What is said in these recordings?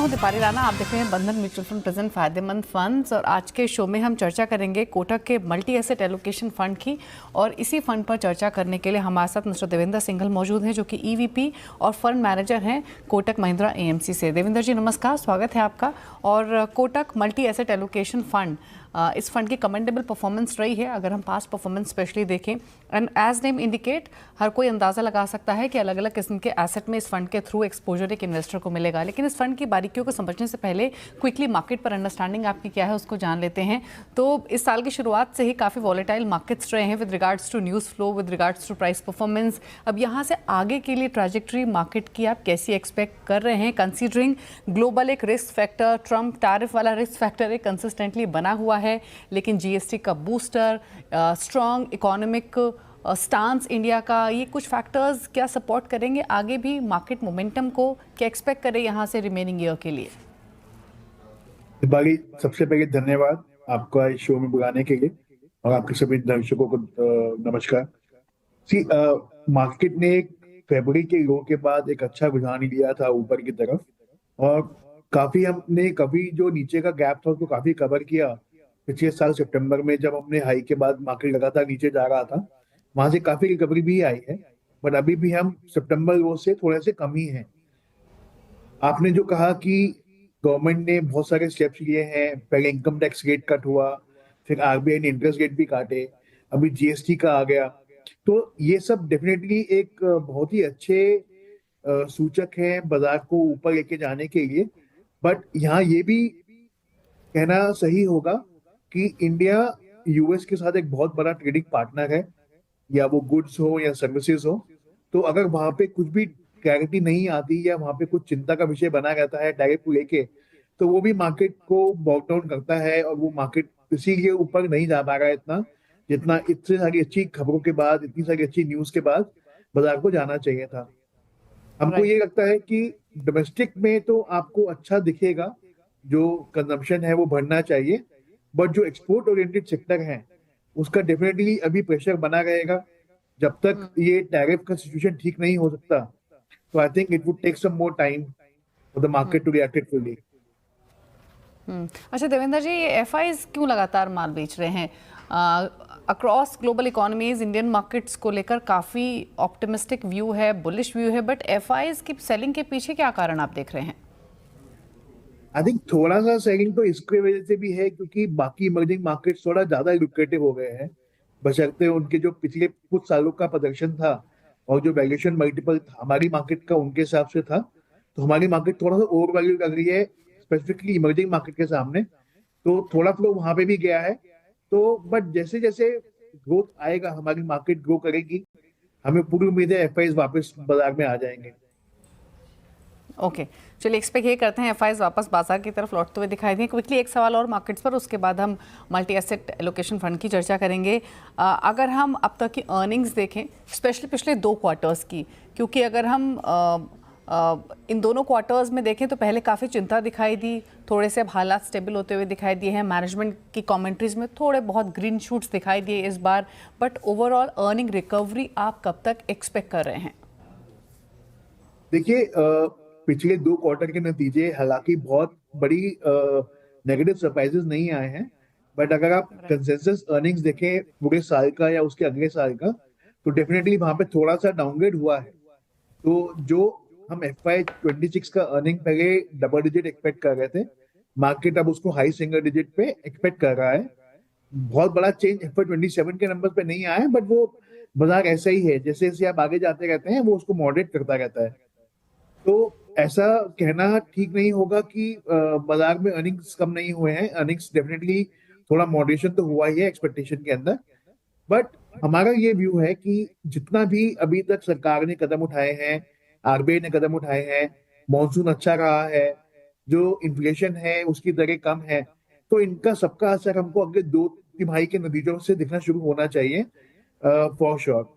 हूं दीपाली राणा। आप देख रहे हैं बंधन म्यूचुअल फंड प्रेजेंट फायदेमंद फंड्स और आज के शो में हम चर्चा करेंगे कोटक के मल्टी एसेट एलोकेशन फंड की। और इसी फंड पर चर्चा करने के लिए हमारे साथ मिस्टर देवेंद्र सिंघल मौजूद हैं जो कि ईवीपी और फंड मैनेजर हैं कोटक महिंद्रा एएमसी से। देवेंद्र जी नमस्कार, स्वागत है आपका। और Kotak multi asset allocation fund, इस फंड की कमेंडेबल परफॉर्मेंस रही है अगर हम पास्ट परफॉर्मेंस स्पेशली देखें। एंड एज नेम इंडिकेट, हर कोई अंदाज़ा लगा सकता है कि अलग अलग किस्म के एसेट में इस फंड के थ्रू एक्सपोजर एक इन्वेस्टर को मिलेगा। लेकिन इस फंड की बारीकियों को समझने से पहले क्विकली मार्केट पर अंडरस्टैंडिंग आपकी क्या है उसको जान लेते हैं। तो इस साल की शुरुआत से ही काफ़ी वॉलेटाइल मार्केट्स रहे हैं with regards to news flow, with regards to price performance. अब यहाँ से आगे के लिए ट्रैजेक्टरी मार्केट की आप कैसी एक्सपेक्ट कर रहे हैं, कंसीडरिंग ग्लोबल एक रिस्क फैक्टर, ट्रम्प टैरिफ वाला रिस्क फैक्टर एक कंसिस्टेंटली बना हुआ है, लेकिन जीएसटी का booster, strong economic stance India का, ये कुछ फैक्टर्स क्या सपोर्ट करेंगे आगे भी मार्केट मोमेंटम को? क्या एक्सपेक्ट करें यहाँ से रिमेनिंग ईयर के लिए? दीपाली, सबसे पहले धन्यवाद आपका इस शो में बुलाने के लिए और आपके सभी दर्शकों को नमस्कार। सी मार्केट ने फरवरी के लो के बाद एक अच्छा रुझान लिया था ऊपर की तरफ, और काफी हमने कभी जो नीचे का गैप था उसको काफी कवर किया। पिछले साल सितंबर में जब हमने हाई के बाद मार्केट लगातार नीचे जा रहा था, वहां से काफी रिकवरी भी आई है, बट अभी भी हम सितंबर लो से थोड़े से कम ही हैं। आपने जो कहा कि गवर्नमेंट ने बहुत सारे स्टेप्स लिए हैं, पहले इनकम टैक्स रेट कट हुआ, फिर आरबीआई ने इंटरेस्ट रेट भी काटे, अभी जीएसटी का आ गया, तो ये सब डेफिनेटली एक बहुत ही अच्छे सूचक है बाजार को ऊपर लेके जाने के लिए। बट यहाँ ये भी कहना सही होगा कि इंडिया यूएस के साथ एक बहुत बड़ा ट्रेडिंग पार्टनर है, या वो गुड्स हो या सर्विसेज हो। तो अगर वहां पे कुछ भी क्लैरिटी नहीं आती या वहां पे कुछ चिंता का विषय बना रहता है टैरिफ को लेके, तो वो भी मार्केट को बॉक डाउन करता है, और वो मार्केट इसीलिए ऊपर नहीं जा पा रहा है इतना जितना इतनी सारी अच्छी खबरों के बाद, इतनी सारी अच्छी न्यूज के बाद बाजार को जाना चाहिए था। हमको ये लगता है कि डोमेस्टिक में तो आपको अच्छा दिखेगा, जो कंजम्पशन है वो बढ़ना चाहिए, बट जो एक्सपोर्ट ओरिएंटेड सेक्टर है उसका डेफिनेटली अभी प्रेशर बना रहेगा जब तक ये टैरिफ का सिचुएशन ठीक नहीं हो सकता। तो I think it would take some more time for the market to react fully. अच्छा देवेंद्र जी, ये एफआईज क्यों लगातार माल बेच रहे हैं? Across global economies Indian markets को लेकर काफ़ी ऑप्टिमिस्टिक व्यू है, बुलिश व्यू है, बट एफआईज की सेलिंग के पीछे क्या कारण आप देख रहे हैं? आई थिंक थोड़ा सा सेलिंग तो इसके वजह से भी है क्योंकि बाकी इमर्जिंग मार्केट्स थोड़ा ज्यादा लुक्रेटिव हो गए हैं, बशर्ते उनके जो पिछले कुछ सालों का प्रदर्शन था और जो वैल्यूएशन मल्टीपल हमारी मार्केट का उनके हिसाब से था, तो हमारी मार्केट थोड़ा सा ओवर वैल्यू लग रही है स्पेसिफिकली इमर्जिंग मार्केट के सामने। तो थोड़ा फ्लो वहां पे भी गया है। तो बट जैसे जैसे ग्रोथ आएगा, हमारी मार्केट ग्रो करेगी, हमें पूरी उम्मीद है एफआईज वापस बाजार में आ जाएंगे। ओके, चलिए एक्सपेक्ट ये करते हैं एफआईज वापस बाजार की तरफ लौटते हुए दिखाई दें। क्विकली एक सवाल और मार्केट्स पर, उसके बाद हम मल्टी एसेट एलोकेशन फंड की चर्चा करेंगे। अगर हम अब तक की अर्निंग्स देखें, स्पेशली पिछले 2 क्वार्टर्स की, क्योंकि अगर हम इन दोनों क्वार्टर्स में देखें तो पहले काफ़ी चिंता दिखाई दी, थोड़े से अब हालात स्टेबल होते हुए दिखाई दिए हैं, मैनेजमेंट की कमेंट्रीज में थोड़े बहुत ग्रीन शूट्स दिखाई दिए इस बार, बट ओवरऑल अर्निंग रिकवरी आप कब तक एक्सपेक्ट कर रहे हैं? देखिए, पिछले 2 क्वार्टर के नतीजे हालांकि बहुत बड़ी नेगेटिव सरप्राइजेस नहीं आए हैं, बट अगर आप कंसेंसस अर्निंग्स देखें पूरे साल का या उसके अगले साल का, तो डेफिनेटली वहां पे थोड़ा सा डाउनग्रेड हुआ है। तो जो हम FY26 का अर्निंग पहले डबल डिजिट एक्सपेक्ट कर रहे थे, मार्केट अब उसको हाई सिंगल डिजिट पे एक्सपेक्ट कर रहा है। बहुत बड़ा चेंज FY27 के नंबर पे नहीं आया है, बट वो बाजार ऐसा ही है, जैसे जैसे आप आगे जाते रहते हैं वो उसको मॉडरेट करता रहता है। तो ऐसा कहना ठीक नहीं होगा कि बाजार में अर्निंग्स कम नहीं हुए हैं। अर्निंग्स डेफिनेटली थोड़ा मॉडरेशन तो हुआ ही है एक्सपेक्टेशन के अंदर, बट हमारा ये व्यू है कि जितना भी अभी तक सरकार ने कदम उठाए हैं, आरबीआई ने कदम उठाए हैं, मॉनसून अच्छा रहा है, जो इन्फ्लेशन है उसकी दरें कम है, तो इनका सबका असर हमको अगले 2 तिमाही के नतीजों से दिखना शुरू होना चाहिए फॉर श्योर।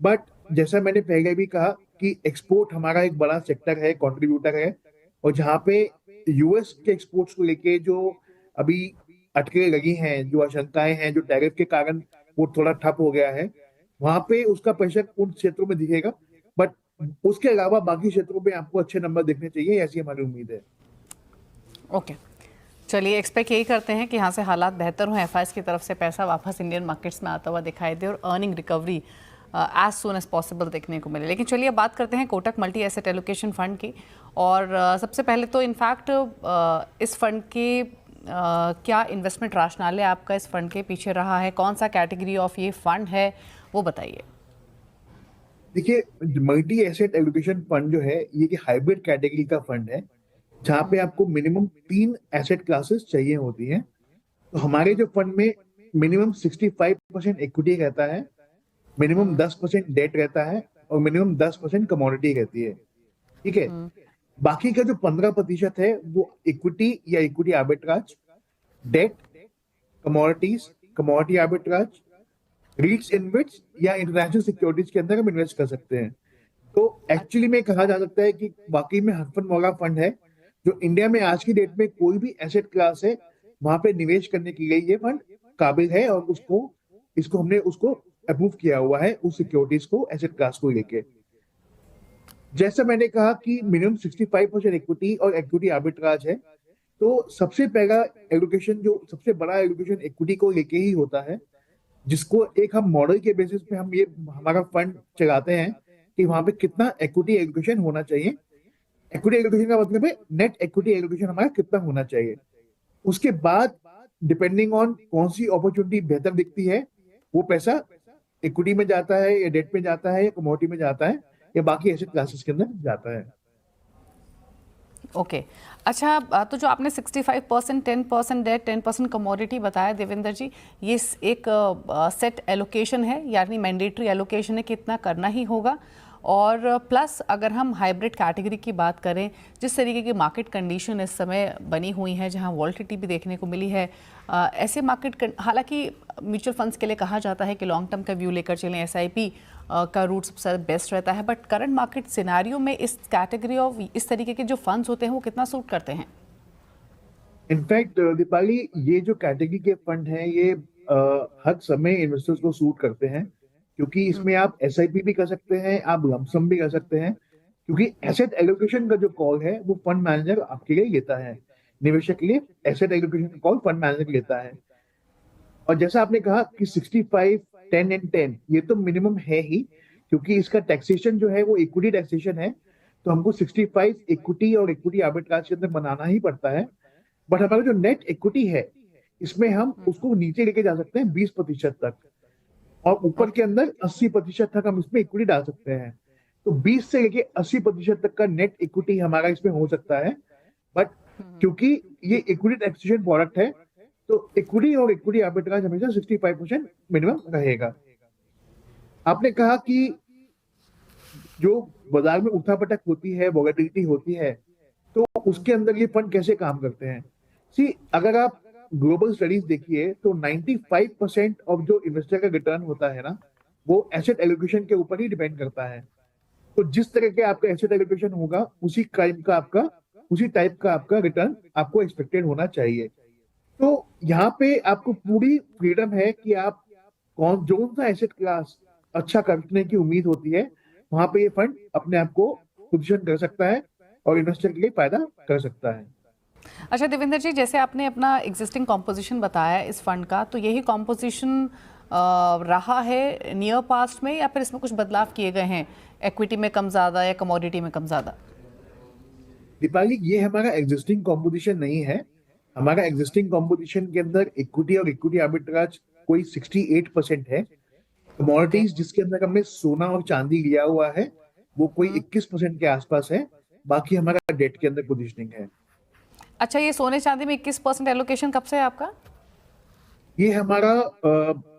बट जैसा मैंने पहले भी कहा कि एक्सपोर्ट हमारा एक बड़ा सेक्टर है, कंट्रीब्यूटर है, और जहाँ पे यूएस के एक्सपोर्ट्स को लेके जो अभी अटके लगी हैं, जो आशंकाएं हैं, जो टैरिफ के कारण वो थोड़ा ठप हो गया है, वहां पे उसका प्रेशर उन क्षेत्रों में दिखेगा। बट उसके अलावा बाकी क्षेत्रों में आपको अच्छे नंबर देखने चाहिए, ऐसी हमारी उम्मीद है। ओके, चलिए एक्सपेक्ट यही करते हैं कि यहाँ से हालात बेहतर हों, एफआईएस की तरफ से पैसा वापस इंडियन मार्केट्स में आता हुआ दिखाई दे और earning recovery as soon as possible देखने को मिले। लेकिन चलिए अब बात करते हैं Kotak multi asset allocation fund की। और सबसे पहले तो इनफैक्ट इस फंड के क्या इन्वेस्टमेंट राशनाले आपका इस फंड के पीछे रहा है, कौन सा कैटेगरी ऑफ ये फंड है, वो बताइए। देखिए, मल्टी एसेट एलोकेशन फंड जो है ये कि हाइब्रिड कैटेगरी का फंड है, जहाँ पे आपको मिनिमम 3 एसेट क्लासेस चाहिए होती हैं। तो हमारे जो फंड में मिनिमम 65% इक्विटी रहता है, मिनिमम 10% डेट रहता है और मिनिमम 10% कमोडिटी रहती है। ठीक है। बाकी का जो 15% है वो इक्विटी या equity arbitrage, debt, commodities, commodity arbitrage, REITs InvITs या इंटरनेशनल सिक्योरिटीज के अंदर हम इन्वेस्ट कर सकते हैं। तो एक्चुअली में कहा जा सकता है कि वाकई में हरफनमौला फंड है, जो इंडिया में आज की डेट में कोई भी एसेट क्लास है वहां पे निवेश करने के लिए ये फंड काबिल है, और इसको हमने उसको अप्रूव किया हुआ है उस सिक्योरिटीज को, एसेट क्लास को लेके। जैसा मैंने कहा कि मिनिमम 65% इक्विटी और इक्विटी आर्बिट्राज है, तो सबसे पहला एलोकेशन, जो सबसे बड़ा एलोकेशन इक्विटी को लेके ही होता है, जिसको एक हम मॉडल के बेसिस पे हम ये हमारा फंड चलाते हैं कि वहां पे कितना इक्विटी एलोकेशन होना चाहिए। इक्विटी एलोकेशन का मतलब है नेट इक्विटी एलोकेशन हमारा कितना होना चाहिए। उसके बाद डिपेंडिंग ऑन कौन सी अपॉर्चुनिटी बेहतर दिखती है, वो पैसा इक्विटी में जाता है या डेट में जाता है या कमोडिटी में जाता है या बाकी एसेट क्लासेस के अंदर जाता है। ओके अच्छा, तो जो आपने 65%, 10% डेट, 10% कमोडिटी बताया देवेंद्र जी, ये एक सेट एलोकेशन है, यानी मैंडेटरी एलोकेशन है कि इतना करना ही होगा। और प्लस अगर हम हाइब्रिड कैटेगरी की बात करें, जिस तरीके की मार्केट कंडीशन इस समय बनी हुई है, जहां वॉलेटिलिटी भी देखने को मिली है, ऐसे मार्केट, हालांकि म्यूचुअल फंड्स के लिए कहा जाता है कि लॉन्ग टर्म का व्यू लेकर चलें, एसआईपी का रूट सबसे बेस्ट रहता है, बट करंट मार्केट सिनारियो में इस कैटेगरी ऑफ इस तरीके के जो फंड्स होते हैं वो कितना सूट करते हैं? इनफैक्ट दीपाली, ये जो कैटेगरी के फंड हैं ये हर समय इन्वेस्टर्स को सूट करते हैं, क्योंकि इसमें आप एसआईपी भी कर सकते हैं, आप लमसम भी कर सकते हैं, क्योंकि एसेट एलोकेशन का जो कॉल है वो फंड मैनेजर आपके लिए लेता है। निवेशक के लिए एसेट एलोकेशन का कॉल फंड मैनेजर लेता है। और जैसा आपने कहा कि 65, 10 एंड 10 ये तो मिनिमम है ही, क्योंकि इसका टैक्सेशन जो है वो इक्विटी टैक्सेशन है, तो हमको 65 इक्विटी और इक्विटी आर्बिट्राज के अंदर बनाना ही पड़ता है। बट हमारा जो नेट इक्विटी है, इसमें हम उसको नीचे लेके जा सकते हैं 20% तक, और ऊपर के अंदर 80% तक हम इसमें इक्विटी डाल सकते हैं। तो 20 से लेके 80% तक का नेट इक्विटी हमारा इसमें हो सकता है। बट क्योंकि ये इक्विटी टैक्सेशन प्रोडक्ट है, तो इक्विटी और इक्विटी आर्बिट्राज हमेशा 65% मिनिमम रहेगा। आपने कहा कि जो बाजार में उठापटक होती है, वोलेटिलिटी होती है, तो उसके अंदर ये फंड कैसे काम करते हैं। सी, अगर आप ग्लोबल स्टडीज देखिए तो 95% ऑफ जो इन्वेस्टर का रिटर्न होता है ना, वो एसेट एलोकेशन के ऊपर ही डिपेंड करता है। तो जिस तरह के आपका एसेट एलोकेशन होगा, उसी टाइप का आपका रिटर्न आपको एक्सपेक्टेड होना चाहिए। तो यहाँ पे आपको पूरी फ्रीडम है कि आप जो सा एसेट क्लास अच्छा करने की उम्मीद होती है, वहां पे ये फंड अपने आप को पोजीशन कर सकता है और इन्वेस्टर के लिए फायदा कर सकता है। अच्छा देवेंद्र जी, जैसे आपने अपना एग्जिस्टिंग कॉम्पोजिशन बताया इस फंड का, तो यही कॉम्पोजिशन रहा है नियर पास्ट में, या फिर इसमें कुछ बदलाव किए गए हैं, इक्विटी में कम ज़्यादा या कमोडिटी में कम ज़्यादा? दीपाली, ये हमारा एग्जिस्टिंग कॉम्पोजिशन नहीं है। हमारा एग्जिस्टिंग कॉम्पोजिशन के अंदर इक्विटी और इक्विटी आर्बिट्राज कोई 68% है। ओके। कमोडिटीज जिसके अंदर हमने सोना और चांदी लिया हुआ है, वो कोई 21% के आसपास है। बाकी हमारा डेट के अंदर पोजिशनिंग है। अच्छा, ये सोने चांदी में 21% एलोकेशन कब से है आपका? ये हमारा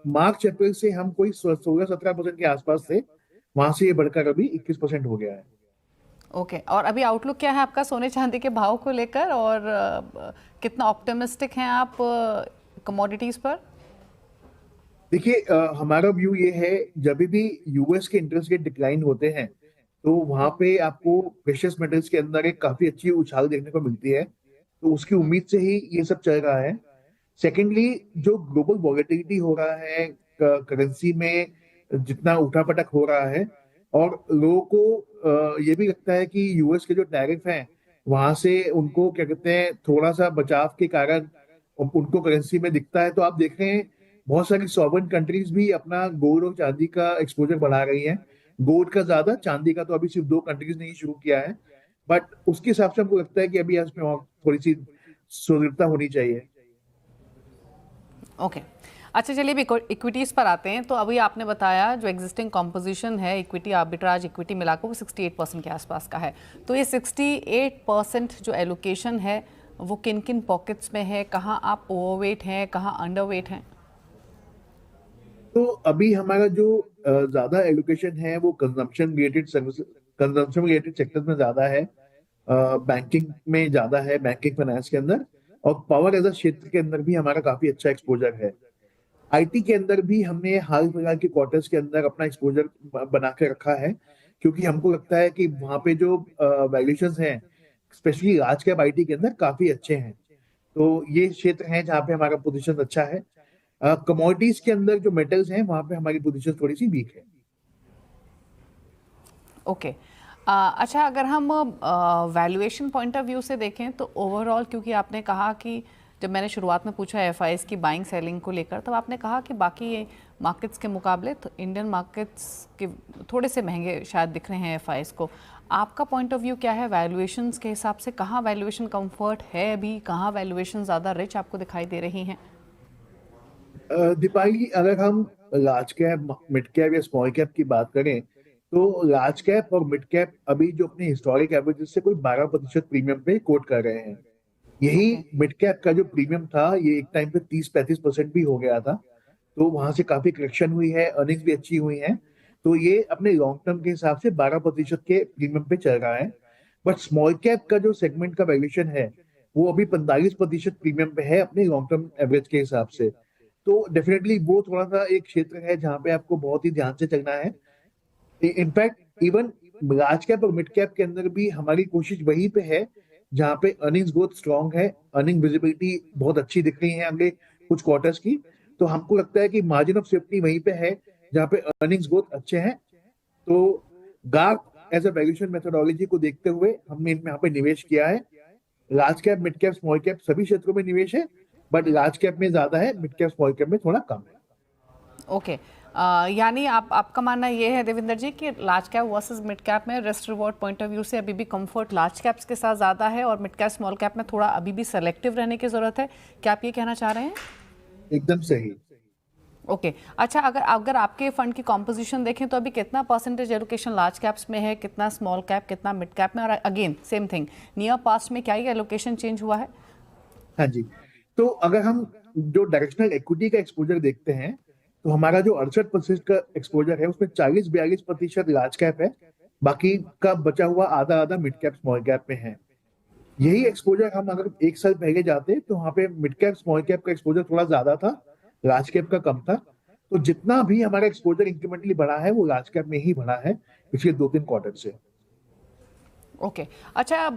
मार्च अप्रैल से हम कोई 16-17% के आसपास थे, वहां से ये बढ़कर अभी 21% हो गया है। ओके, और अभी आउटलुक क्या है आपका सोने चांदी के भाव को लेकर, और कितना ऑप्टिमिस्टिक हैं आप कमोडिटीज पर? देखिए, हमारा व्यू ये है, जब भी यूएस के इंटरेस्ट रेट डिक्लाइन होते हैं, तो वहां पे आपको प्रेशियस मेटल्स के अंदर एक काफी अच्छी उछाल देखने को मिलती है। तो उसकी उम्मीद से ही ये सब चल रहा है। सेकेंडली, जो ग्लोबल वॉलेटिलिटी हो रहा है करेंसी में, जितना उठापटक हो रहा है, और लोगों को ये भी लगता है कि यूएस के जो टैरिफ हैं वहां से उनको क्या कहते हैं थोड़ा सा बचाव के कारण उनको करेंसी में दिखता है। तो आप देख रहे हैं बहुत सारी सॉवरेन कंट्रीज भी अपना गोल्ड और चांदी का एक्सपोजर बढ़ा रही हैं। गोल्ड का ज्यादा, चांदी का तो अभी सिर्फ 2 कंट्रीज ने ही शुरू किया है। बट उसके हिसाब से हमको लगता है कि अभी इसमें और थोड़ी सी सुदृढ़ता होनी चाहिए। ओके अच्छा, चलिए अभी इक्विटीज़ पर आते हैं। तो अभी आपने बताया जो एग्जिस्टिंग कॉम्पोजिशन है इक्विटी आर्बिट्राज इक्विटी मिलाकर वो 68% के आसपास का है। तो ये 68% जो एलोकेशन है वो किन किन पॉकेट्स में है, कहाँ आप ओवरवेट हैं, कहाँ अंडरवेट हैं? तो अभी हमारा जो ज्यादा एलोकेशन है वो consumption related service, consumption related sector में ज्यादा है। बैंकिंग में ज्यादा है, बैंकिंग फाइनेंस के अंदर। और पावर एज अ क्षेत्र के अंदर भी हमारा काफी अच्छा एक्सपोजर है। आईटी के अंदर भी हमने हाल फिलहाल के क्वार्टर्स के अंदर अपना एक्सपोजर बना के रखा है, क्योंकि हमको लगता है कि वहां पे जो वैल्यूएशंस हैं स्पेशली लार्ज कैप आईटी के अंदर काफी अच्छे हैं। तो ये क्षेत्र है जहाँ पे हमारा पोजीशन अच्छा है। कमोडिटीज के अंदर जो मेटल्स हैं वहां पे हमारी पोजीशन थोड़ी सी वीक है। ओके अच्छा, अगर हम वैल्यूएशन पॉइंट ऑफ व्यू से देखें तो ओवरऑल, क्योंकि आपने कहा कि जब मैंने शुरुआत में पूछा एफआईएस की बाइंग सेलिंग को लेकर, तब आपने कहा कि बाकी मार्केट्स के मुकाबले तो इंडियन मार्केट्स के थोड़े से महंगे शायद दिख रहे हैं एफआईएस को। आपका पॉइंट ऑफ व्यू क्या है वैल्यूएशंस के हिसाब से? कहाँ वैल्यूएशन कंफर्ट है अभी, कहाँ वैल्यूएशन ज़्यादा रिच आपको दिखाई दे रही हैं? दीपाली, अगर हम लार्ज कैप, मिड कैप या स्मॉल कैप की बात करें तो लार्ज कैप और मिड कैप अभी जो अपने हिस्टोरिक एवरेजेस से कोई 12% प्रीमियम पे कोट कर रहे हैं। यही ओके मिड कैप का जो प्रीमियम था ये एक टाइम पे 30-35% भी हो गया था। तो वहां से काफी करेक्शन हुई है, अर्निंग्स भी अच्छी हुई हैं। तो ये अपने लॉन्ग टर्म के हिसाब से 12% के प्रीमियम पे चल रहा है। बट स्मॉल कैप का जो सेगमेंट का वैल्यूएशन है वो अभी 45% प्रीमियम पे है अपने लॉन्ग टर्म एवरेज के हिसाब से। तो डेफिनेटली वो थोड़ा सा एक क्षेत्र है जहाँ पे आपको बहुत ही ध्यान से चलना है। इनफैक्ट इवन लार्ज कैप और मिड कैप के अंदर भी हमारी कोशिश वहीं पे है जहाँ पे अर्निंग्स ग्रोथ स्ट्रांग है, अर्निंग विजिबिलिटी बहुत अच्छी दिख रही है अगले कुछ क्वार्टर्स की। तो हमको लगता है कि मार्जिन ऑफ सेफ्टी वहीं पे है जहाँ पे अर्निंग्स ग्रोथ अच्छे हैं। तो GARP as a valuation methodology को देखते हुए हमने इनमें यहाँ पे निवेश किया है। Large cap, mid cap, small cap सभी क्षेत्रों में निवेश है। बट लार्ज कैप में ज्यादा है, मिड कैप स्मॉल कैप में थोड़ा कम है। ओके यानी आपका मानना ये है देवेंद्र जी कि large cap versus mid cap में risk reward point of view से अभी भी कंफर्ट लार्ज कैप्स के साथ ज़्यादा है और मिड कैप स्मॉल कैप में थोड़ा अभी भी सेलेक्टिव रहने की ज़रूरत है, क्या आप ये कहना चाह रहे हैं? एकदम सही। ओके अच्छा, अगर अगर आपके फंड की कॉम्पोजिशन देखें तो अभी कितना परसेंटेज एलोकेशन लार्ज कैप्स में है, कितना स्मॉल कैप, कितना मिड कैप में, और again same thing near past में क्या ये एलोकेशन चेंज हुआ है? हाँ जी। तो अगर हम जो डायरेक्शनल इक्विटी का एक्सपोजर देखते हैं तो हमारा जो 68% का एक्सपोजर है उसमें 40-42% लार्ज कैप है। बाकी का बचा हुआ आधा आधा मिड कैप स्मॉल कैप में है। यही एक्सपोजर हम अगर एक साल पहले जाते तो वहां पे मिड कैप स्मॉल कैप का एक्सपोजर थोड़ा ज्यादा था, लार्ज कैप का कम था। तो जितना भी हमारा एक्सपोजर इंक्रीमेंटली बढ़ा है वो लार्ज कैप में ही बढ़ा है पिछले 2-3 क्वार्टर से। ओके अच्छा,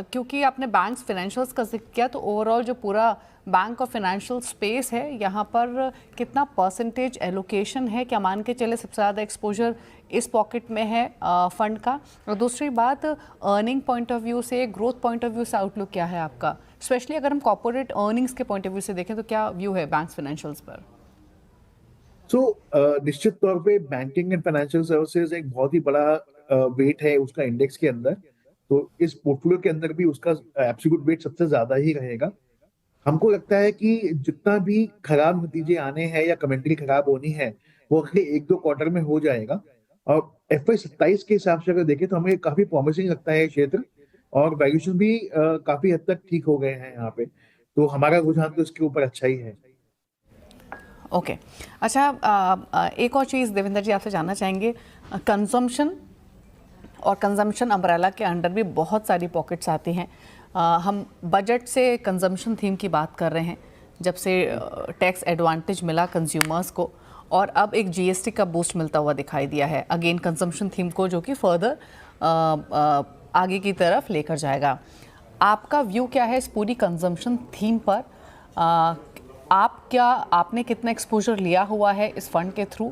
क्योंकि आपने बैंक्स फाइनेंशियल्स का जिक्र किया तो ओवरऑल जो पूरा बैंक और फाइनेंशियल स्पेस है यहाँ पर कितना परसेंटेज एलोकेशन है? क्या मान के चले सबसे ज़्यादा एक्सपोजर इस पॉकेट में है फंड का? और दूसरी बात, अर्निंग पॉइंट ऑफ व्यू से, ग्रोथ पॉइंट ऑफ व्यू से आउटलुक क्या है आपका? स्पेशली अगर हम कॉर्पोरेट अर्निंग्स के पॉइंट ऑफ व्यू से देखें तो क्या व्यू है बैंक्स फाइनेंशियल्स पर? सो निश्चित तौर पे बैंकिंग एंड फाइनेंशियल सर्विसेज एक बहुत ही बड़ा वेट है उसका इंडेक्स के अंदर। तो इस पोर्टफोलियो के अंदर भी उसका एब्सोल्यूट वेट सबसे ज्यादा ही रहेगा। हमको लगता है कि जितना भी खराब नतीजे आने हैं या कमेंट्री खराब होनी है वो अगले 1-2 क्वार्टर में हो जाएगा। और FY 27 के हिसाब से अगर देखें तो हमें काफी प्रॉमिसिंग लगता है ये क्षेत्र। और वैल्यूएशन भी काफी हद तक ठीक हो गए हैं यहाँ पे। तो हमारा रुझान तो इसके ऊपर अच्छा ही है। ओके अच्छा, एक और चीज़ देवेंद्र जी आपसे जानना चाहेंगे, कंजम्पशन और कंजम्पशन अम्ब्रेला के अंडर भी बहुत सारी पॉकेट्स आती हैं। हम बजट से कंजम्पशन थीम की बात कर रहे हैं, जब से टैक्स एडवांटेज मिला कंज्यूमर्स को और अब एक जीएसटी का बूस्ट मिलता हुआ दिखाई दिया है अगेन कंजम्पशन थीम को, जो कि फर्दर आगे की तरफ लेकर जाएगा। आपका व्यू क्या है इस पूरी कंजम्पशन थीम पर? आपने कितना एक्सपोजर लिया हुआ है इस फंड के थ्रू?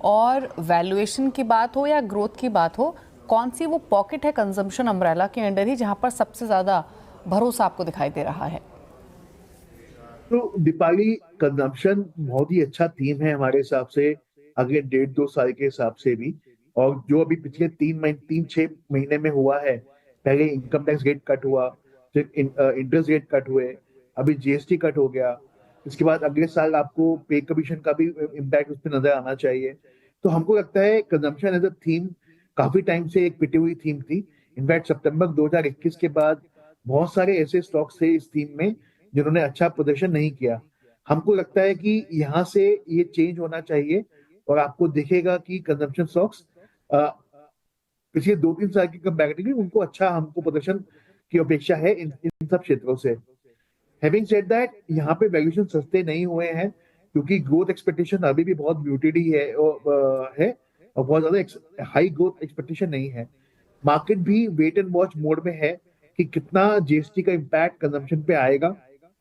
और वैल्यूएशन की बात हो या ग्रोथ की बात हो, कौन सी वो पॉकेट है कंजम्पशन अम्ब्रेला के अंडर ही जहां पर सबसे ज़्यादा भरोसा आपको दिखाई दे रहा है? तो दीपाली, कंजम्पशन बहुत ही अच्छा थीम है हमारे हिसाब से, अगले 1.5-2 साल के हिसाब से भी। और जो अभी पिछले 3-6 महीने में हुआ है, पहले इनकम टैक्स रेट कट हुआ, फिर इंटरेस्ट रेट कट हुए, अभी जीएसटी कट हो गया, इसके बाद अगले साल आपको पे कमीशन का भी इम्पैक्ट उस पर नजर आना चाहिए। तो हमको लगता है कंजम्पशन एज अ थीम काफी टाइम से एक पिटी हुई थीम थी। इनफैक्ट सितंबर 2021 के बाद बहुत सारे ऐसे स्टॉक्स थे इस थीम में जिन्होंने अच्छा प्रदर्शन नहीं किया। हमको लगता है कि यहाँ से ये चेंज होना चाहिए और आपको दिखेगा कि कंजम्पशन स्टॉक्स पिछले 2-3 साल की कंपैरेटिवली उनको अच्छा हमको प्रदर्शन की अपेक्षा है इन सब क्षेत्रों से। हैविंग सेड दैट, यहाँ पे वैल्यूएशन सस्ते नहीं हुए हैं क्योंकि ग्रोथ एक्सपेक्टेशन अभी भी बहुत म्यूटेड ही और बहुत ज्यादा हाई ग्रोथ एक्सपेक्टेशन नहीं है। मार्केट भी वेट एंड वॉच मोड में है कि कितना जीएसटी का इम्पैक्ट कंजम्पशन पे आएगा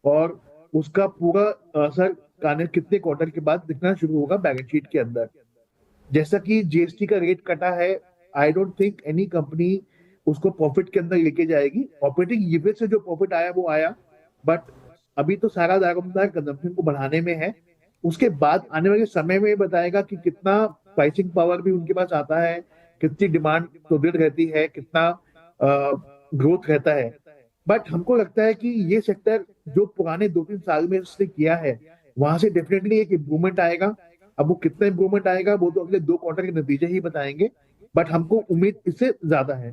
और उसका पूरा असर आने कितने क्वार्टर के बाद दिखना शुरू होगा बैलेंस शीट के अंदर। जैसा कि जीएसटी का रेट कटा है, I don't think any company उसको प्रॉफिट के अंदर लेके जाएगी। ऑपरेटिंग लीवरेज से जो प्रॉफिट आया वो आया, बट अभी तो सारा दारोमदार कंजम्पशन को बढ़ाने में है। उसके बाद आने वाले समय में बताएगा कि कितना प्राइसिंग पावर भी उनके पास आता है, कितनी डिमांड सुदृढ़ रहती है, कितना ग्रोथ रहता है। बट हमको लगता है कि ये सेक्टर जो पुराने 2-3 साल में उसने किया है, वहां से डेफिनेटली एक इम्प्रूवमेंट आएगा। अब वो कितना इम्प्रूवमेंट आएगा वो तो अगले 2 क्वार्टर के नतीजे ही बताएंगे, बट हमको उम्मीद इससे ज्यादा है।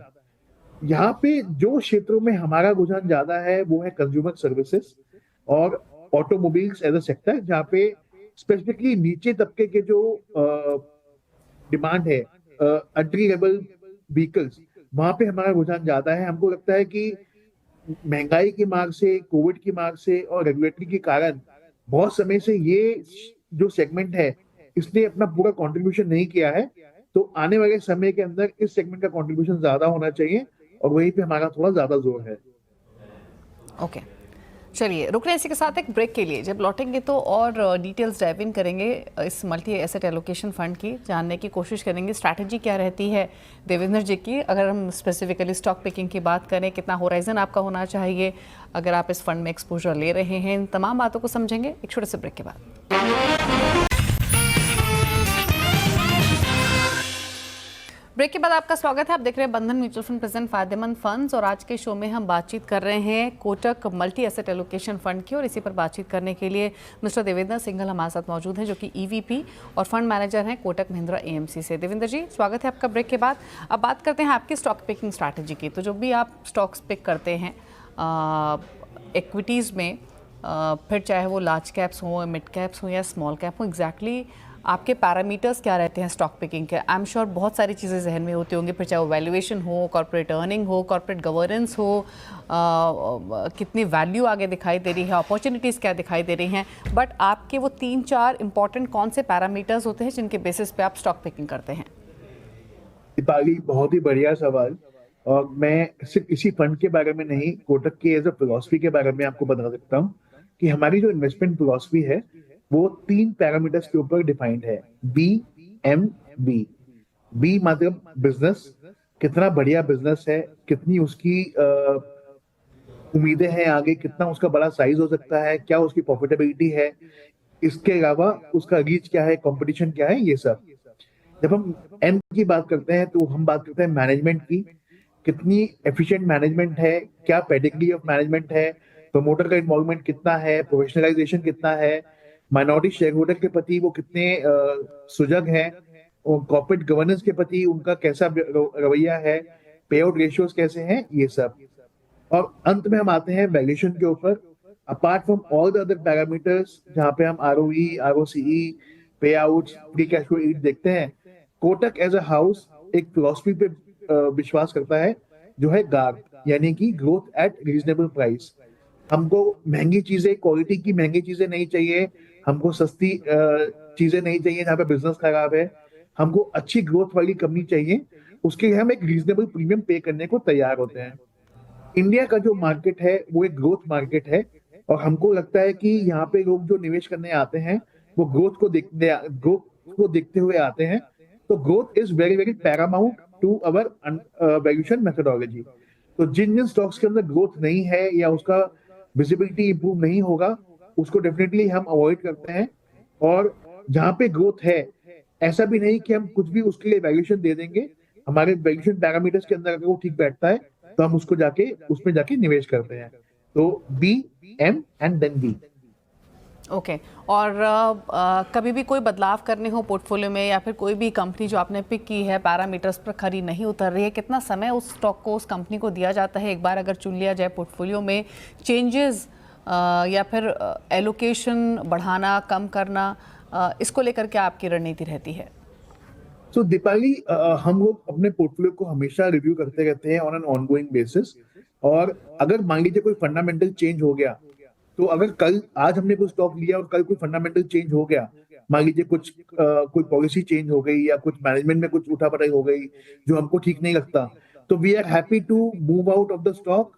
यहाँ पे जो क्षेत्रों में हमारा रुझान ज्यादा है वो है कंज्यूमर सर्विसेज और ऑटोमोबाइल्स एज अ सेक्टर, जहाँ पे स्पेसिफिकली नीचे तबके के जो डिमांड है, एंट्री लेवल व्हीकल्स, वहां पे हमारा रुझान ज्यादा है। हमको लगता है कि महंगाई की मार से, कोविड की मार से और रेगुलेटरी के कारण बहुत समय से ये जो सेगमेंट है इसने अपना पूरा कंट्रीब्यूशन नहीं किया है। तो आने वाले समय के अंदर इस सेगमेंट का कंट्रीब्यूशन ज्यादा होना चाहिए और वहीं पे हमारा थोड़ा ज्यादा जोर है। ओके, चलिए रुक रहे हैं इसी के साथ एक ब्रेक के लिए। जब लौटेंगे तो और डिटेल्स डाइव इन करेंगे इस मल्टी एसेट एलोकेशन फंड की, जानने की कोशिश करेंगे स्ट्रैटेजी क्या रहती है देवेंद्र जी की। अगर हम स्पेसिफिकली स्टॉक पिकिंग की बात करें, कितना होराइजन आपका होना चाहिए अगर आप इस फंड में एक्सपोजर ले रहे हैं, इन तमाम बातों को समझेंगे एक छोटे से ब्रेक के बाद। ब्रेक के बाद आपका स्वागत है। आप देख रहे हैं बंधन म्यूचुअल फंड प्रेजेंट फायदेमंद फंड्स और आज के शो में हम बातचीत कर रहे हैं Kotak multi asset allocation fund की। और इसी पर बातचीत करने के लिए मिस्टर देवेंद्र सिंघल हमारे साथ मौजूद हैं जो कि ईवीपी और फंड मैनेजर हैं कोटक महिंद्रा एएमसी से। देवेंद्र जी, स्वागत है आपका ब्रेक के बाद। अब बात करते हैं आपकी स्टॉक पिकिंग स्ट्रैटेजी की। तो जब भी आप स्टॉक्स पिक करते हैं इक्विटीज़ में, फिर चाहे वो लार्ज कैप्स हों, मिड कैप्स हों या स्मॉल कैप हों, एग्जैक्टली आपके पैरामीटर्स क्या रहते हैं स्टॉक पिकिंग के? आई एम श्योर बहुत सारी चीज़ें जहन में होती होंगी, फिर चाहे वो वैल्यूएशन हो, कॉर्पोरेट अर्निंग हो, कॉर्पोरेट गवर्नेंस हो, कितनी वैल्यू आगे दिखाई दे रही है, अपॉर्चुनिटीज़ क्या दिखाई दे रही हैं। बट आपके वो 3-4 इंपॉर्टेंट कौन से पैरामीटर्स होते हैं जिनके बेसिस पे आप स्टॉक पिकिंग करते हैं? दीपाली, बहुत ही बढ़िया सवाल। और मैं सिर्फ इसी फंड के बारे में नहीं, कोटक की एज अ फिलॉसफी के बारे में आपको बता सकता हूँ कि हमारी जो इन्वेस्टमेंट फिलॉसफी है वो 3 पैरामीटर्स के ऊपर डिफाइंड है। BMB। बी मतलब बिजनेस, कितना बढ़िया बिजनेस है, कितनी उसकी उम्मीदें हैं आगे, कितना उसका बड़ा साइज हो सकता है, क्या उसकी प्रॉफिटेबिलिटी है, इसके अलावा उसका रीच क्या है, कंपटीशन क्या है, ये सब। जब हम एम की बात करते हैं तो हम बात करते हैं मैनेजमेंट की, कितनी एफिशिएंट मैनेजमेंट है, क्या पेडिग्री ऑफ मैनेजमेंट है, प्रमोटर का इन्वॉल्वमेंट कितना है, प्रोफेशनलाइजेशन कितना है, माइनॉरिटी शेयर होल्डर के प्रति वो कितने सुजग हैं, और कॉर्पोरेट गवर्नेंस के प्रति उनका कैसा रवैया है, पे आउट रेशियोज कैसे हैं, ये सब। और अंत में हम आते हैं वैल्यूएशन के ऊपर। Apart from all the other parameters जहाँ पे हम ROE, ROCE, पे आउट, फ्री कैश फ्लो देखते हैं, कोटक एज अ हाउस एक फिलॉसफी पे विश्वास करता है जो है गार्ड, यानी कि ग्रोथ एट रीजनेबल प्राइस। हमको महंगी चीजें, क्वालिटी की महंगी चीजें नहीं चाहिए, हमको सस्ती चीजें नहीं चाहिए जहाँ पे बिजनेस खराब है, हमको अच्छी ग्रोथ वाली कंपनी चाहिए। उसके लिए हम एक रीजनेबल प्रीमियम पे करने को तैयार होते हैं। इंडिया का जो मार्केट है वो एक ग्रोथ मार्केट है और हमको लगता है कि यहाँ पे लोग जो निवेश करने आते हैं वो ग्रोथ को देखते हुए आते हैं। तो growth is very very paramount to our valuation methodology. तो जिन जिन स्टॉक्स के अंदर ग्रोथ नहीं है या उसका विजिबिलिटी इंप्रूव नहीं होगा, उसको डेफिनेटली हम अवॉइड करते हैं। और जहां पे ग्रोथ है, ऐसा भी नहीं कि हम कुछ भी उसके लिए वैल्यूएशन दे देंगे। हमारे वैल्यूएशन पैरामीटर्स के अंदर अगर वो ठीक बैठता है तो हम उसको जाके उसमें जाके निवेश करते हैं। तो B, M and then B. Okay और कभी भी कोई बदलाव करने हो पोर्टफोलियो में या फिर कोई भी कंपनी जो आपने पिक की है पैरामीटर्स पर खरी नहीं उतर रही है, कितना समय उस स्टॉक को, उस कंपनी को दिया जाता है एक बार अगर चुन लिया जाए पोर्टफोलियो में? चेंजेस या फिर एलोकेशन बढ़ाना कम करना, इसको लेकर क्या आपकी रणनीति रहती है? तो दीपाली, हम लोग अपने पोर्टफोलियो को हमेशा रिव्यू करते रहते हैं ऑन एन ऑनगोइंग बेसिस। और अगर मान लीजिए कोई फंडामेंटल चेंज हो गया, तो अगर कल आज हमने कोई स्टॉक लिया और कल कोई फंडामेंटल चेंज हो गया, मान लीजिए कुछ कोई पॉलिसी चेंज हो गई या कुछ मैनेजमेंट में कुछ उठापटाई हो गई जो हमको ठीक नहीं लगता, तो we are happy to move out of the stock.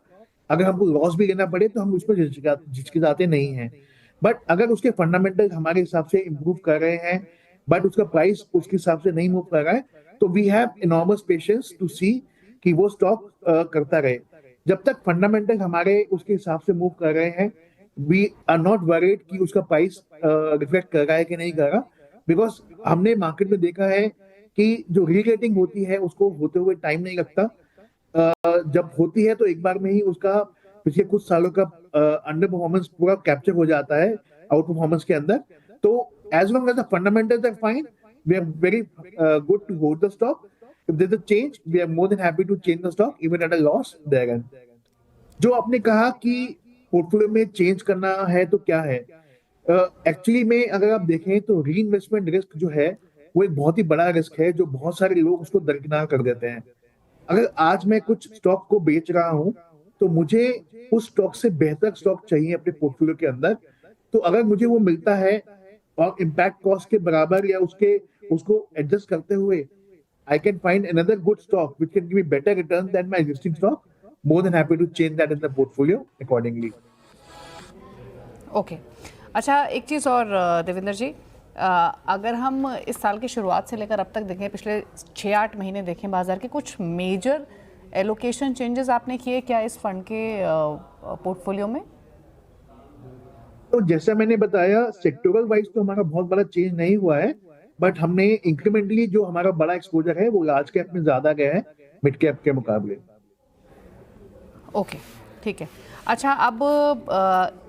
अगर हमको लॉस भी लेना पड़े तो हम उसमें झिझकिचाते नहीं हैं। बट अगर उसके फंडामेंटल हमारे हिसाब से इम्प्रूव कर रहे हैं, बट उसका प्राइस उसके हिसाब से नहीं मूव कर रहा है, तो we have enormous patience to see कि वो स्टॉक करता रहे। जब तक फंडामेंटल हमारे उसके हिसाब से मूव कर रहे हैं, वी आर नॉट वरीड कि उसका प्राइस रिफ्लेक्ट कर रहा है कि नहीं कर रहा। बिकॉज हमने मार्केट में देखा है कि जो रीरेटिंग होती है उसको होते हुए टाइम नहीं लगता। जब होती है तो एक बार में ही उसका पिछले कुछ सालों का अंडर परफॉर्मेंस पूरा कैप्चर हो जाता है आउट परफॉर्मेंस के अंदर। तो as long as the fundamentals are fine, we are very good to hold the stock. If there's a change, we are more than happy to change the stock even at a loss therein. जो आपने कहा कि portfolio में change करना है तो क्या है, एक्चुअली में अगर आप देखें तो री इन्वेस्टमेंट रिस्क जो है वो एक बहुत ही बड़ा रिस्क है जो बहुत सारे लोग उसको दरकिनार कर देते हैं। अगर आज मैं कुछ स्टॉक को बेच रहा हूं तो मुझे उस स्टॉक से बेहतर स्टॉक चाहिए अपने पोर्टफोलियो के अंदर। तो अगर मुझे वो मिलता है और इम्पैक्ट कॉस्ट के बराबर या उसको एडजस्ट करते हुए, I can find another good stock which can give me better return than my existing stock, more than happy to change that in the portfolio accordingly. Okay अच्छा, एक चीज़ और देवेंद्र जी, अगर हम इस साल की शुरुआत से लेकर अब तक देखें, पिछले 6-8 महीने देखें बाजार के, कुछ मेजर एलोकेशन चेंजेस आपने किए क्या इस फंड के पोर्टफोलियो में? तो जैसा मैंने बताया, सेक्टोरल वाइज तो हमारा बहुत बड़ा चेंज नहीं हुआ है, बट हमने इंक्रीमेंटली जो हमारा बड़ा एक्सपोजर है वो लार्ज कैप में ज्यादा गया है मिड कैप के मुकाबले। ओके ठीक है। अच्छा, अब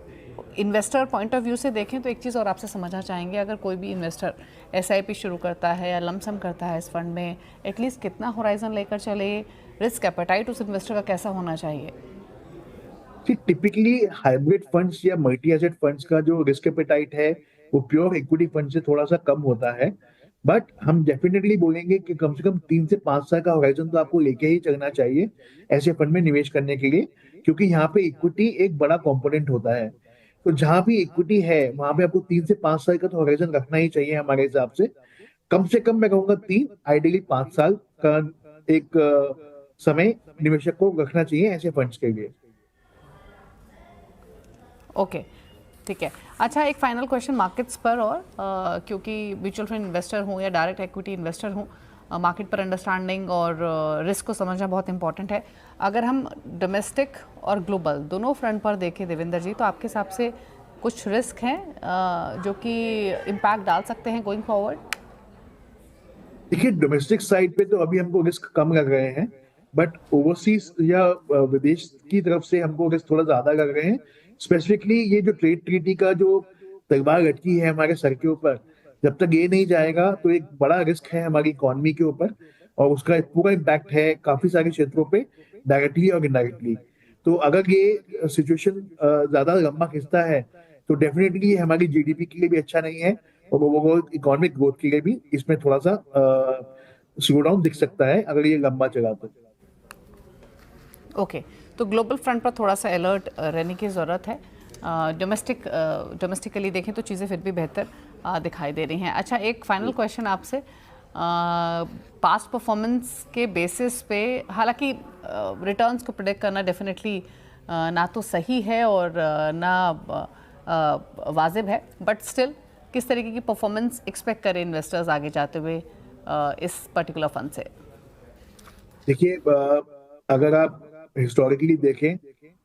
इन्वेस्टर पॉइंट ऑफ व्यू से देखें तो एक चीज़ और आपसे समझना चाहेंगे, अगर कोई भी इन्वेस्टर एसआईपी शुरू करता है या लमसम करता है इस फंड में, एटलीस्ट कितना होराइजन लेकर चले, रिस्क एपेटाइट उस इन्वेस्टर का कैसा होना चाहिए? टिपिकली हाइब्रिड फंड्स या मल्टी एसेट फंड्स का जो रिस्क एपेटाइट है वो प्योर इक्विटी फंड से थोड़ा सा कम होता है। बट हम डेफिनेटली बोलेंगे कि कम से कम 3 से 5 साल का होराइजन तो आपको लेके ही चलना चाहिए ऐसे फंड में निवेश करने के लिए, क्योंकि यहाँ पे इक्विटी एक बड़ा कंपोनेंट होता है। तो जहां भी इक्विटी है वहां पे आपको 3 से 5 साल का तो होराइजन रखना ही चाहिए हमारे हिसाब से कम मैं कहूंगा 3, आइडियली 5 साल का एक समय निवेशक को रखना चाहिए ऐसे फंड्स के लिए। ओके ठीक है। अच्छा, एक फाइनल क्वेश्चन मार्केट्स पर, और क्योंकि म्यूचुअल फंड इन्वेस्टर हूँ या डायरेक्ट एक्विटी इन्वेस्टर हूँ, मार्केट पर अंडरस्टैंडिंग और रिस्क को समझना बहुत इंपॉर्टेंट है। अगर हम डोमेस्टिक और ग्लोबल दोनों फ्रंट पर देखें देवेंद्र जी, तो आपके हिसाब से कुछ रिस्क हैं जो कि इम्पैक्ट डाल सकते हैं गोइंग फॉरवर्ड? देखिए, डोमेस्टिक साइड पे तो अभी हमको रिस्क कम लग रहे हैं, बट ओवरसीज या विदेश की तरफ से हमको रिस्क थोड़ा ज्यादा लग रहे हैं। स्पेसिफिकली ये जो ट्रेड ट्रीटी का जो तलवार लटकी है हमारे सर के ऊपर, जब तक ये नहीं जाएगा तो एक बड़ा रिस्क है हमारी इकोनॉमी के ऊपर, और उसका एक पूरा इम्पैक्ट है काफी सारे क्षेत्रों पे डायरेक्टली और इनडायरेक्टली। तो अगर ये सिचुएशन ज्यादा लंबा खिंचता है तो डेफिनेटली ये हमारी जीडीपी के लिए भी अच्छा नहीं है, और ओवरऑल इकोनॉमिक ग्रोथ के लिए भी इसमें थोड़ा सा स्लो डाउन दिख सकता है अगर ये लंबा चला तो। ओके तो ग्लोबल फ्रंट पर थोड़ा सा अलर्ट रहने की ज़रूरत है। डोमेस्टिकली देखें तो चीज़ें फिर भी बेहतर दिखाई दे रही हैं। अच्छा, एक फाइनल क्वेश्चन आपसे, पास्ट परफॉर्मेंस के बेसिस पे, हालांकि रिटर्न्स को प्रेडिक्ट करना डेफिनेटली ना तो सही है और ना वाजिब है, बट स्टिल किस तरीके की परफॉर्मेंस एक्सपेक्ट करें इन्वेस्टर्स आगे जाते हुए इस पर्टिकुलर फंड से? देखिए, अगर आप हिस्टोरिकली देखें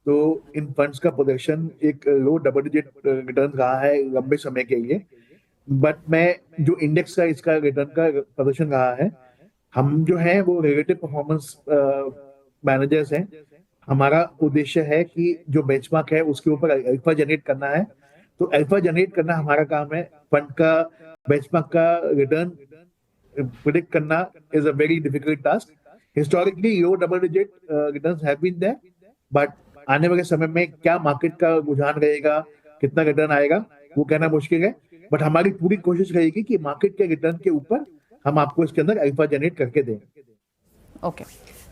तो इन फंड्स का प्रोडक्शन एक लो डबल डिजिट रिटर्न रहा है लंबे समय के लिए। बट मैं जो इंडेक्स का इसका रिटर्न का प्रदर्शन रहा है, हम जो है वो रिलेटिव परफॉर्मेंस मैनेजर्स हैं। हमारा उद्देश्य है कि जो बेंचमार्क है उसके ऊपर अल्फा जनरेट करना है। तो अल्फा जनरेट करना हमारा काम है। फंड का बेंचमार्क का रिटर्न प्रिडिक्ट करना is a very difficult task. Historically low double digit returns have been there, but आने वाले समय में क्या मार्केट का रुझान रहेगा, कितना रिटर्न आएगा, वो कहना मुश्किल है। बट हमारी पूरी कोशिश रहेगी कि मार्केट के रिटर्न के ऊपर हम आपको इसके अंदर अल्फा जनरेट करके दें। ओके,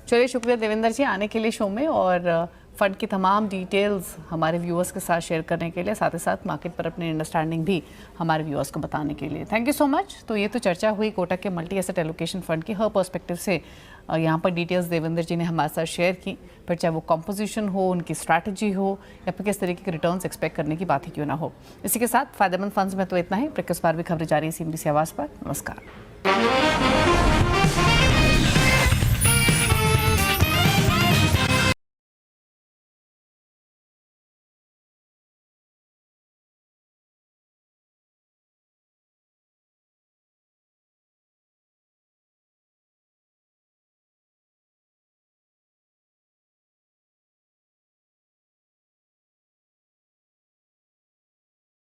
चलिए शुक्रिया देवेंद्र जी आने के लिए शो में और फंड की तमाम डिटेल्स हमारे व्यूअर्स के साथ शेयर करने के लिए, साथ ही साथ मार्केट पर अपनी अंडरस्टैंडिंग भी हमारे व्यूअर्स को बताने के लिए। Thank you so much. तो ये तो चर्चा हुई कोटक के मल्टी एसेट एलोकेशन फंड की हर पर्सपेक्टिव से। यहाँ पर डिटेल्स देवेंद्र जी ने हमारे साथ शेयर की, पर चाहे वो कंपोजिशन हो, उनकी स्ट्रैटेजी हो, या फिर किस तरीके के रिटर्न्स एक्सपेक्ट करने की बात ही क्यों ना हो। इसी के साथ फायदेमंद फंड्स में तो इतना ही। प्रैक्टिस बार भी खबरें जारी है CNBC आवाज़ पर। नमस्कार।